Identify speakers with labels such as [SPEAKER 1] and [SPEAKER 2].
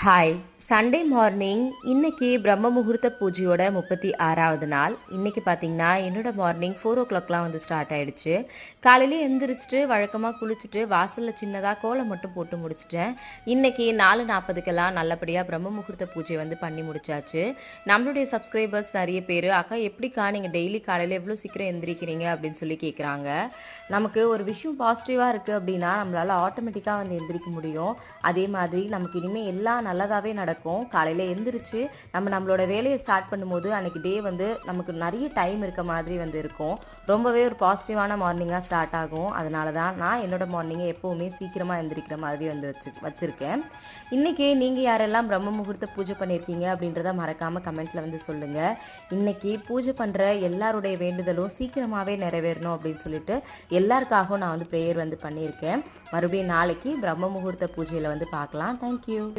[SPEAKER 1] Hi, Sunday morning இன்னைக்கு பிரம்ம முகூர்த்த பூஜையோட 36வது நாள். இன்னைக்கு பார்த்தீங்கன்னா என்னோட மார்னிங் 4 o'clockலாம் வந்து ஸ்டார்ட் ஆயிடுச்சு. காலையிலே எந்திரிச்சிட்டு வழக்கமாக குளிச்சுட்டு வாசலில் சின்னதாக கோலம் மட்டும் போட்டு முடிச்சிட்டேன். இன்னைக்கு 4:40க்கெல்லாம் நல்லபடியாக பிரம்ம முகூர்த்த பூஜை வந்து பண்ணி முடிச்சாச்சு. நம்மளுடைய சப்ஸ்கிரைபர்ஸ் நிறைய பேர் அக்கா எப்படிக்கா நீங்கள் டெய்லி காலையில் எவ்வளோ சீக்கிரம் எந்திரிக்கிறீங்க அப்படின்னு சொல்லி கேட்குறாங்க. நமக்கு ஒரு விஷயம் பாசிட்டிவாக இருக்குது அப்படின்னா நம்மளால் ஆட்டோமேட்டிக்காக வந்து எந்திரிக்க முடியும். அதே மாதிரி நமக்கு இனிமேல் எல்லாம் நல்லதாகவே நடக்கும். காலையில் எந்திரிச்சு நம்மளோட வேலையை ஸ்டார்ட் பண்ணும்போது அன்னைக்கு டே வந்து நமக்கு நிறைய டைம் இருக்க மாதிரி வந்து இருக்கும். ரொம்பவே ஒரு பாசிட்டிவான மார்னிங்காக ஸ்டார்ட் ஆகும். அதனால தான் நான் என்னோட மார்னிங்கை எப்போவுமே சீக்கிரமாக எந்திரிக்கிற மாதிரி வந்து வச்சுருக்கேன். இன்றைக்கி நீங்கள் யாரெல்லாம் பிரம்ம முகூர்த்த பூஜை பண்ணியிருக்கீங்க அப்படின்றத மறக்காமல் கமெண்ட்டில் வந்து சொல்லுங்கள். இன்றைக்கி பூஜை பண்ணுற எல்லாருடைய வேண்டுதலும் சீக்கிரமாகவே நிறைவேறணும் அப்படின்னு சொல்லிட்டு எல்லாருக்காகவும் நான் வந்து ப்ரேயர் வந்து பண்ணியிருக்கேன். மறுபடியும் நாளைக்கு பிரம்ம முகூர்த்த பூஜையில் வந்து பார்க்கலாம். தேங்க்யூ.